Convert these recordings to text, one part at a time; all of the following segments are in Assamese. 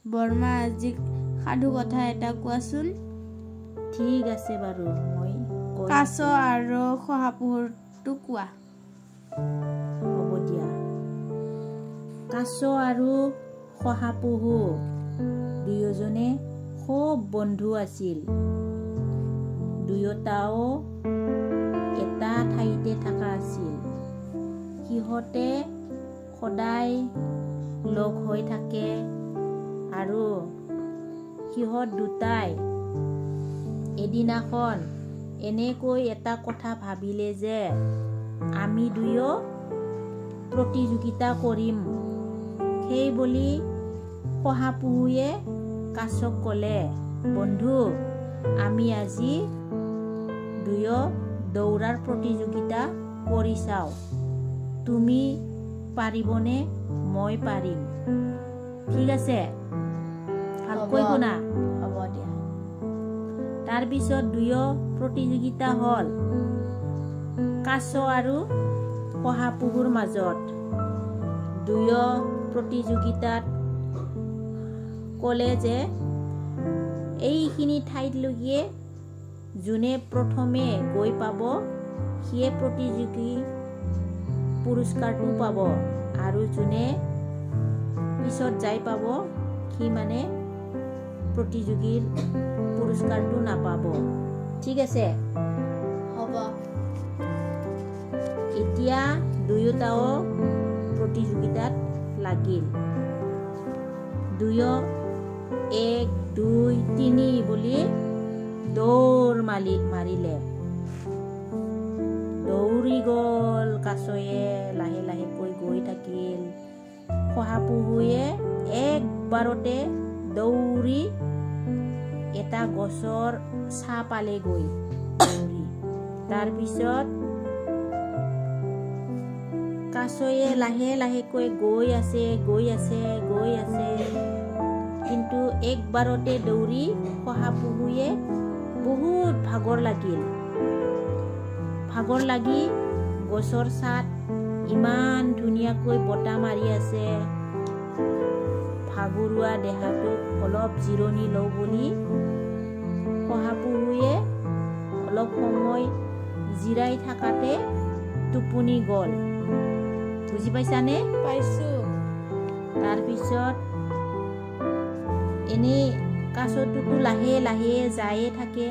বৰমা আজি সাধু কথা এটা কোৱাচোন। ঠিক আছে বাৰু, মই কাছ আৰু শহাপহুৰটো কোৱা। হ'ব দিয়া। কাছ আৰু শহাপহু দুয়োজনে খুব বন্ধু আছিল। দুয়োটাও এটা ঠাইতে থকা আছিল। সিহঁতে সদায় লগ হৈ থাকে আৰু সিহঁত দুটাই এদিনাখন এনেকৈ এটা কথা ভাবিলে যে আমি দুয়ো প্ৰতিযোগিতা কৰিম। সেই বুলি শহাপহুৱে কাছক ক'লে, বন্ধু, আমি আজি দুয়ো দৌৰাৰ প্ৰতিযোগিতা কৰি চাওঁ। তুমি পাৰিবনে? মই পাৰিম। ঠিক আছে, ভালকৈ শুনা। হ'ব দিয়া। তাৰপিছত দুয়ো প্ৰতিযোগিতা হ'ল কাছ আৰু শহাপহুৰ মাজত। দুয়ো প্ৰতিযোগিতাত ক'লে যে এইখিনি ঠাইলৈকে যোনে প্ৰথমে গৈ পাব সিয়ে প্ৰতিযোগী পুৰস্কাৰটো পাব, আৰু যোনে পিছত যাই পাব সি মানে প্ৰতিযোগীৰ পুৰস্কাৰটো নাপাব। ঠিক আছে? হ'ব। এতিয়া দুয়োটাও প্ৰতিযোগিতাত লাগিল। দুয়ো 1, 2, 3 বুলি দৌৰ মাৰিলে। দৌৰি গ'ল কাছয়ে, লাহে লাহেকৈ গৈ থাকিল। শহাপহুৱে একবাৰতে দৌৰি এটা গছৰ ছাঁ পালেগৈ। তাৰপিছত কাছয়ে লাহে লাহেকৈ গৈ আছে। কিন্তু একবাৰতে দৌৰি শহাপহুৱে বহুত ভাগৰ লাগি গছৰ ছাঁত ইমান ধুনীয়াকৈ বতাহ মাৰি আছে। ভাগৰুৱা দেহাটোক অলপ জিৰণি লওঁ বুলি শহাপহুৱে অলপ সময় জিৰাই থাকাতে টোপনি গ'ল। বুজি পাইছানে? পাইছোঁ। তাৰপিছত এনেই কাছটোতো লাহে লাহে যায়ে থাকে।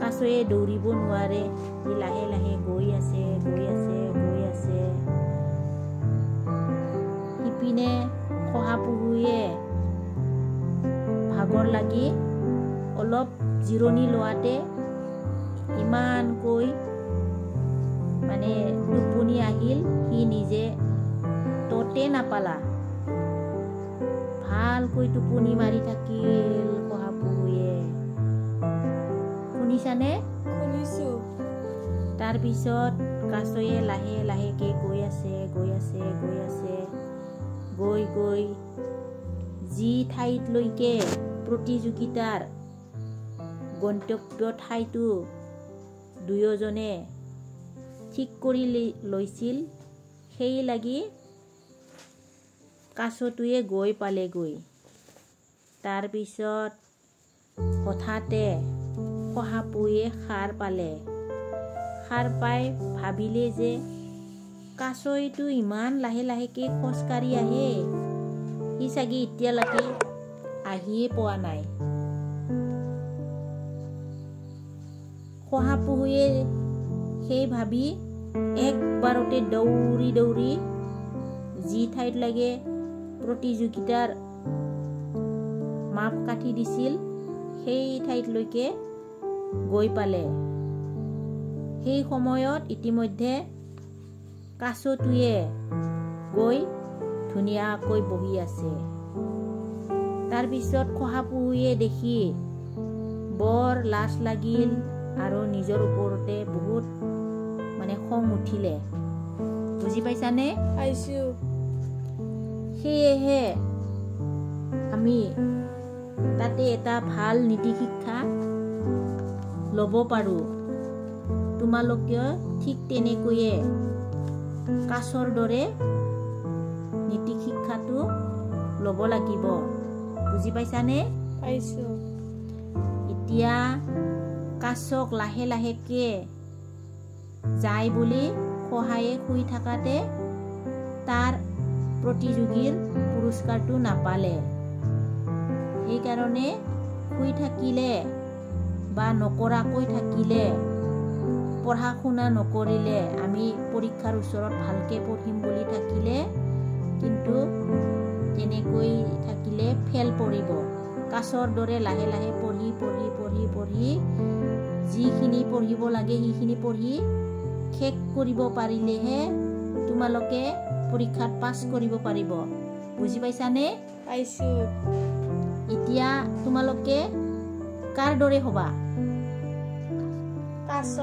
কাছয়ে দৌৰিব নোৱাৰে, সি লাহে লাহে গৈ আছে। সিপিনে শহাপহুৱে ভাগৰ লাগি অলপ জিৰণি লোৱাতে ইমানকৈ মানে টোপনি আহিল, সি নিজে ততে নাপালা। ভালকৈ টোপনি মাৰি থাকিল শহাপহুৱে। শুনিছানে? শুনিছোঁ। তাৰপিছত কাছয়ে লাহে লাহেকে গৈ আছে। গৈ যি ঠাইলৈকে প্ৰতিযোগিতাৰ গন্তব্য ঠাইটো দুয়োজনে ঠিক কৰি লৈছিল, সেই লাগি কাছটোৱে গৈ পালেগৈ। তাৰপিছত হঠাতে শহাপহুৱে সাৰ পাই ভাবিলে যে কাছইটো ইমান লাহে লাহেকে খোজকাঢ়ি আহে, সি চাগে এতিয়ালৈকে আহিয়ে পোৱা নাই। শহাপহুৱে সেই ভাবি একবাৰতে দৌৰি যি ঠাইত লাগে প্ৰতিযোগিতাৰ মাপ কাঠি দিছিল সেই ঠাইলৈকে গৈ পালে। সেই সময়ত ইতিমধ্যে কাছটোৱে গৈ ধুনীয়াকৈ বহি আছে। তাৰপিছত শহাপহুৱে দেখি বৰ লাজ লাগিল আৰু নিজৰ ওপৰতে বহুত মানে খং উঠিলে। বুজি পাইছানে? পাইছোঁ। সেয়েহে আমি তাতে এটা ভাল নীতি শিক্ষা ল'ব পাৰোঁ। তোমালোকে ঠিক তেনেকৈয়ে কাছৰ দৰে নীতি শিক্ষাটো ল'ব লাগিব। বুজি পাইছানে? পাইছো। এতিয়া কাছক লাহে লাহেকে যায় বুলি সহায়ে শুই থাকাতে তাৰ প্ৰতিযোগীৰ পুৰস্কাৰটো নাপালে। সেইকাৰণে শুই থাকিলে বা নকৰাকৈ থাকিলে, পঢ়া শুনা নকৰিলে, আমি পৰীক্ষাৰ ওচৰত ভালকে পঢ়িম বুলি থাকিলে কিন্তু তেনেকৈ থাকিলে ফেল পৰিব। কাছৰ দৰে লাহে লাহে পঢ়ি পঢ়ি পঢ়ি পঢ়ি যিখিনি পঢ়িব লাগে সেইখিনি পঢ়ি শেষ কৰিব পাৰিলেহে তোমালোকে পৰীক্ষাত পাছ কৰিব পাৰিব। বুজি পাইছানে? পাইছো। এতিয়া তোমালোকে কাৰ দৰে হ'বা? কাছ।